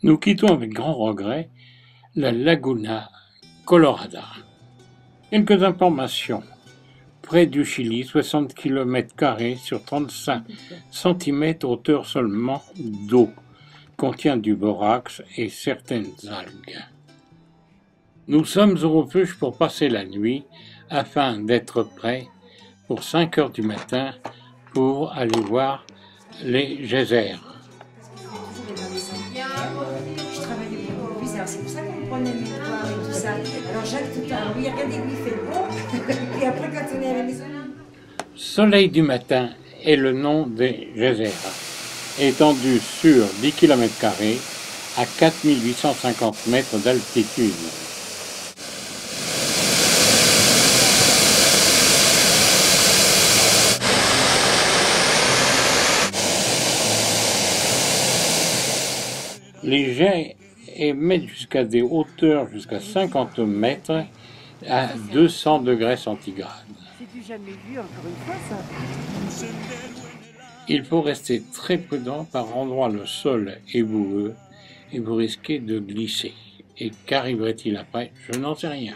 Nous quittons avec grand regret la Laguna Colorada. Quelques informations. Près du Chili, 60 km² sur 35 cm hauteur seulement d'eau. Contient du borax et certaines algues. Nous sommes au refuge pour passer la nuit afin d'être prêts pour 5 heures du matin pour aller voir les geysers. Je travaillais pour le alors c'est pour ça qu'on prenait mes devoirs et tout ça. Alors Jacques tout le temps, oui, regardez où il fait beau. Et après quand on est à la maison. Soleil du matin est le nom des geysers, étendu sur 10 km² à 4850 mètres d'altitude. Les jets émettent jusqu'à des hauteurs jusqu'à 50 mètres à 200 degrés centigrades. C'est du jamais vu, encore une fois, ça. Il faut rester très prudent, par endroits le sol est boueux et vous risquez de glisser. Et qu'arriverait-il après? Je n'en sais rien.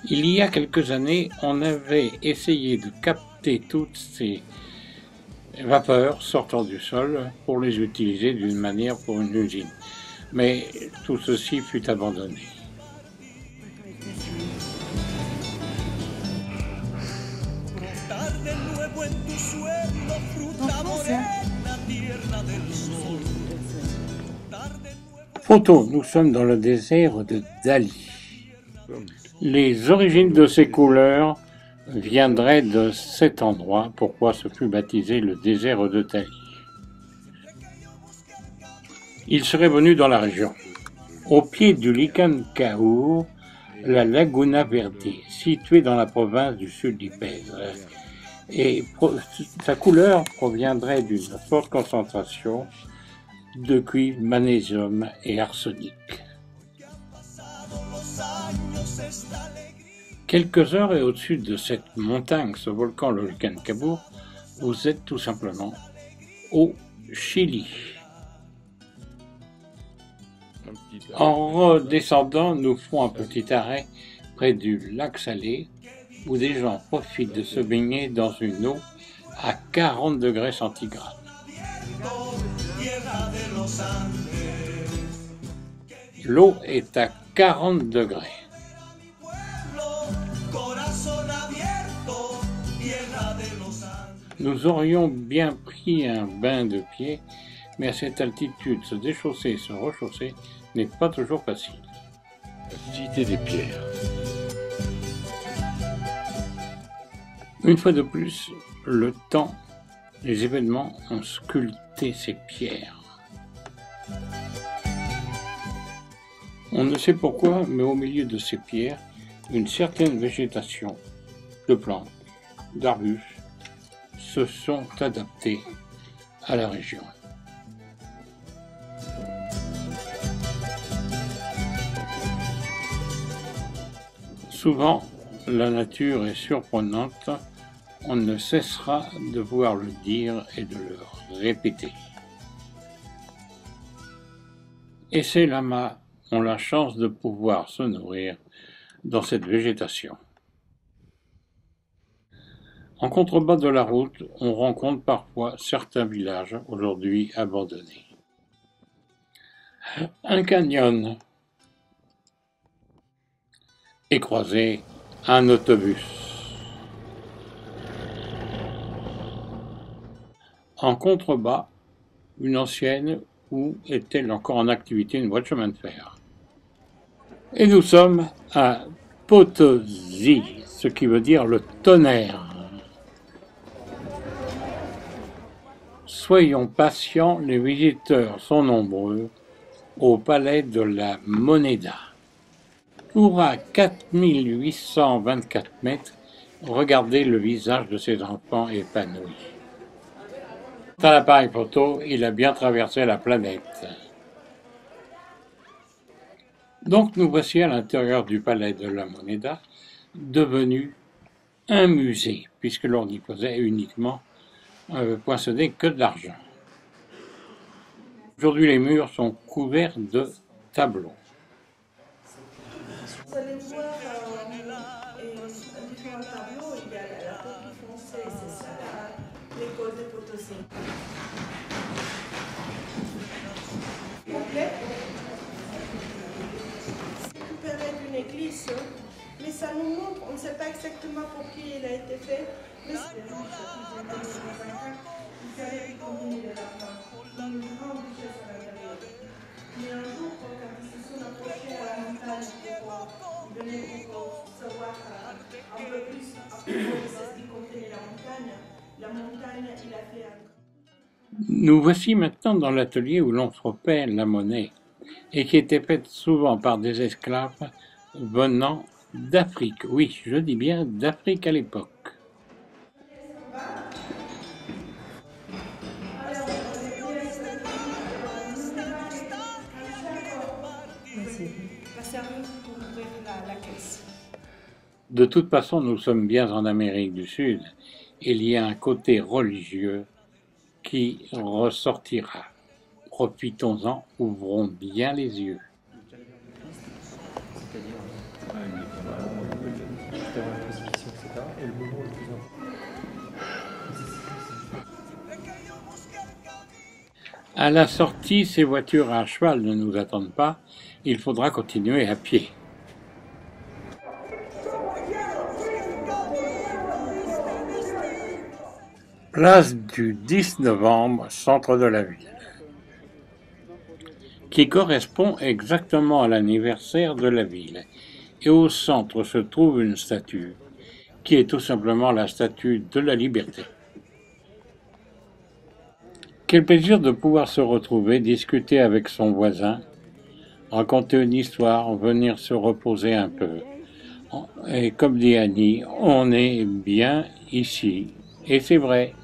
Il y a quelques années, on avait essayé de capter toutes ces vapeurs sortant du sol pour les utiliser d'une manière pour une usine. Mais tout ceci fut abandonné. Photo, nous sommes dans le désert de Dali. Les origines de ces couleurs viendraient de cet endroit, pourquoi ce fut baptisé le désert de Dali. Il serait venu dans la région. Au pied du Licancaur, la Laguna Verde, située dans la province du sud du pays. Et sa couleur proviendrait d'une forte concentration de cuivre, magnésium et arsenic. Quelques heures et au-dessus de cette montagne, ce volcan, le Licancaur, vous êtes tout simplement au Chili. En redescendant, nous ferons un petit arrêt près du lac Salé, où des gens profitent de se baigner dans une eau à 40 degrés centigrades. L'eau est à 40 degrés. Nous aurions bien pris un bain de pied, mais à cette altitude, se déchausser et se rechausser n'est pas toujours facile. L'activité des pierres. Une fois de plus, le temps, les événements ont sculpté ces pierres. On ne sait pourquoi, mais au milieu de ces pierres, une certaine végétation de plantes, d'arbustes, se sont adaptés à la région. Souvent, la nature est surprenante, on ne cessera de vouloir le dire et de le répéter. Et ces lamas ont la chance de pouvoir se nourrir dans cette végétation. En contrebas de la route, on rencontre parfois certains villages aujourd'hui abandonnés. Un canyon et croisé un autobus. En contrebas, une ancienne où est-elle encore en activité une voie de chemin de fer. Et nous sommes à Potosí, ce qui veut dire le tonnerre. Soyons patients, les visiteurs sont nombreux au palais de la Moneda. Pour à 4824 mètres, regardez le visage de ces enfants épanouis. Quant à l'appareil photo, il a bien traversé la planète. Donc nous voici à l'intérieur du palais de la Moneda, devenu un musée, puisque l'on y faisait uniquement poinçonner que de l'argent. Aujourd'hui, les murs sont couverts de tableaux. Vous allez voir différents tableaux. Il y a la copie française, c'est ça, l'école de Potosi. Complet. C'est récupéré d'une église, mais ça nous montre, on ne sait pas exactement pour qui il a été fait. Mais c'est mais un jour, quand ils se sont approchés à la montagne pour venir pour savoir un peu plus à propos de ce qui contenait la montagne, il a fait un... Nous voici maintenant dans l'atelier où l'on frappait la monnaie, et qui était faite souvent par des esclaves venant d'Afrique. Oui, je dis bien d'Afrique à l'époque. De toute façon, nous sommes bien en Amérique du Sud. Il y a un côté religieux qui ressortira. Profitons-en, ouvrons bien les yeux. À la sortie, ces voitures à cheval ne nous attendent pas. Il faudra continuer à pied. Place du 10 novembre, centre de la ville, qui correspond exactement à l'anniversaire de la ville. Et au centre se trouve une statue, qui est tout simplement la statue de la liberté. Quel plaisir de pouvoir se retrouver, discuter avec son voisin, raconter une histoire, venir se reposer un peu. Et comme dit Annie, on est bien ici. Et c'est vrai.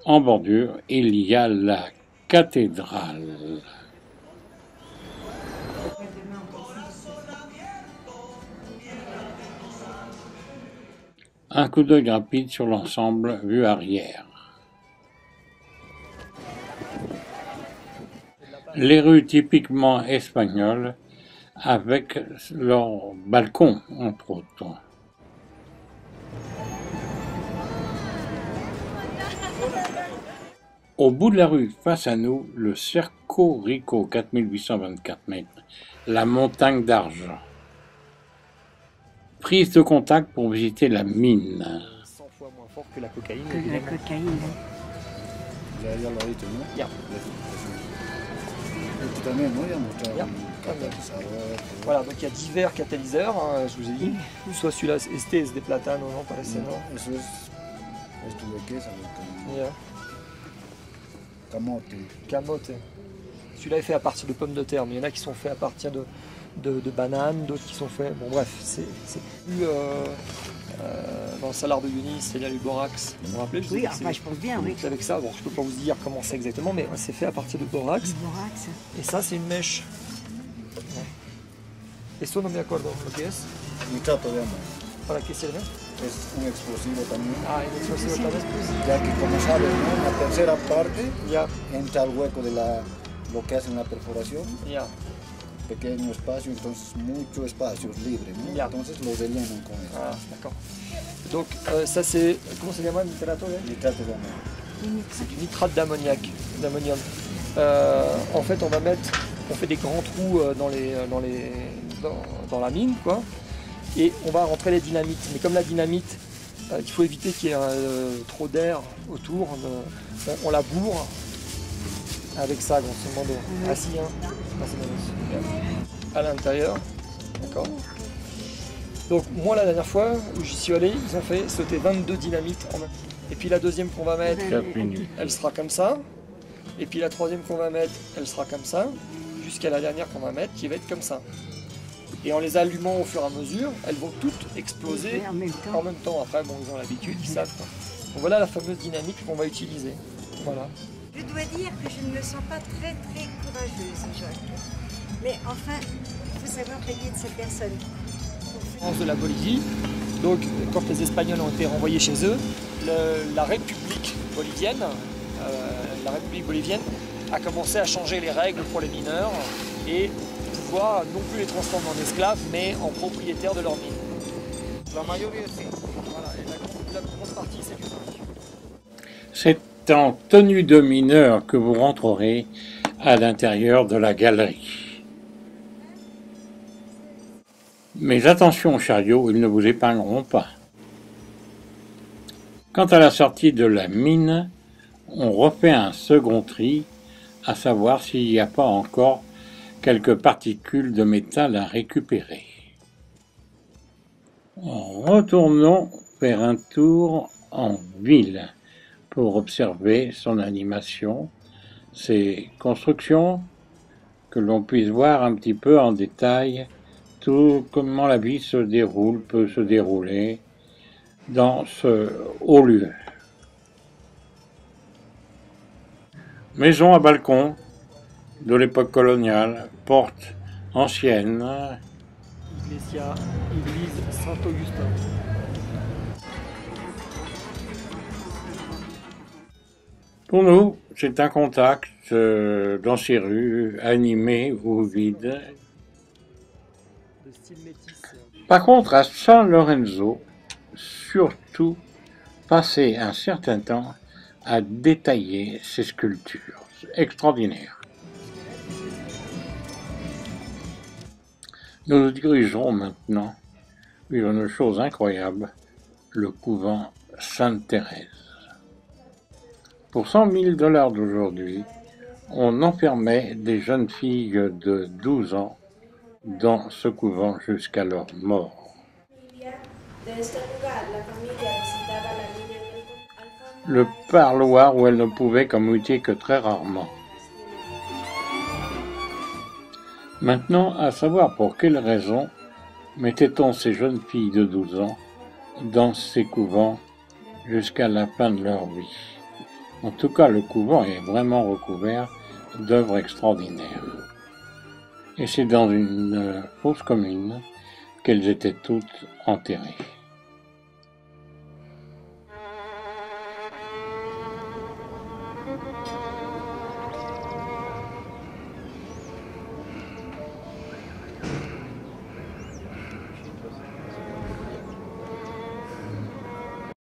En bordure, il y a la cathédrale. Un coup d'œil rapide sur l'ensemble, vue arrière. Les rues typiquement espagnoles, avec leurs balcons, entre autres. Au bout de la rue, face à nous, le Cerco Rico, 4824 mètres, la montagne d'argent. Prise de contact pour visiter la mine. 100 fois moins fort que la cocaïne. Que la cocaïne. Ya. Voilà, donc il y a divers catalyseurs, hein, je vous ai dit. Soit celui-là, este es de platano, non, parece, non? Eso es esto de queso, Ya. camote. Camote. Celui-là est fait à partir de pommes de terre, mais il y en a qui sont faits à partir de bananes, d'autres qui sont faits... Bon bref, c'est plus... dans le salar de Yunis, il y a le borax. Vous vous rappelez? Oui, enfin, je pense bien, oui. C'est avec ça, bon, je peux pas vous dire comment c'est exactement, mais c'est fait à partir de borax. Borax. Et ça, c'est une mèche. Esto no me acuerdo lo que es. Nitrato de amor. ¿Para qué sirve? Es un explosivo también. Ah, el explosivo también. Ya que como sabes, ¿no? En la tercera parte Ya, entra al hueco de lo que hacen la perforación, ya. pequeño espacio, entonces mucho espacio libre, ¿no? Ya. Entonces lo rellenan con eso. Ah, d'accord. Donc, ça c'est... Comment ça s'appelle? Nitrato de... Nitrato de amor. C'est du nitrate d'ammoniac, d'ammonium. En fait, on fait des grands trous dans la mine, quoi. Et on va rentrer les dynamites. Mais comme la dynamite, il faut éviter qu'il y ait trop d'air autour. On la bourre avec ça, grosso modo. Assis, hein. À l'intérieur. D'accord. Donc moi, la dernière fois où j'y suis allé, ils ont fait sauter 22 dynamites en même temps. Et puis la deuxième qu'on va mettre, 4 minutes. elle sera comme ça. Et puis la troisième qu'on va mettre, elle sera comme ça. Jusqu'à la dernière qu'on va mettre, qui va être comme ça. Et en les allumant au fur et à mesure, elles vont toutes exploser En même temps. en même temps. Après, bon, ils ont l'habitude, ils savent, quoi. Donc voilà la fameuse dynamite qu'on va utiliser. Voilà. Je dois dire que je ne me sens pas très très courageuse, Jacques. Mais enfin, il faut savoir régner de cette personne. France de la Bolivie. Donc, quand les Espagnols ont été renvoyés chez eux, la République bolivienne, a commencé à changer les règles pour les mineurs et pouvoir non plus les transformer en esclaves, mais en propriétaires de leurs mines. La majorité, voilà, et la grosse partie, c'est du zinc. C'est en tenue de mineur que vous rentrerez à l'intérieur de la galerie. Mais attention au chariot, ils ne vous épingleront pas. Quant à la sortie de la mine, on refait un second tri, à savoir s'il n'y a pas encore quelques particules de métal à récupérer. Retournons faire un tour en ville pour observer son animation, ses constructions, que l'on puisse voir un petit peu en détail tout comment la vie peut se dérouler dans ce haut lieu. Maison à balcon de l'époque coloniale, porte ancienne. Église Saint-Augustin. Pour nous, c'est un contact dans ces rues animées ou vides. De style métis. Par contre, à San Lorenzo, surtout, passer un certain temps à détailler ces sculptures. C'est extraordinaire. Nous nous dirigerons maintenant vers une chose incroyable, le couvent Sainte-Thérèse. Pour 100 000 $ d'aujourd'hui, on enfermait des jeunes filles de 12 ans dans ce couvent jusqu'à leur mort. Le parloir où elles ne pouvaient communiquer que très rarement. Maintenant, à savoir pour quelle raison mettait-on ces jeunes filles de 12 ans dans ces couvents jusqu'à la fin de leur vie. En tout cas, le couvent est vraiment recouvert d'œuvres extraordinaires. Et c'est dans une fosse commune qu'elles étaient toutes enterrées.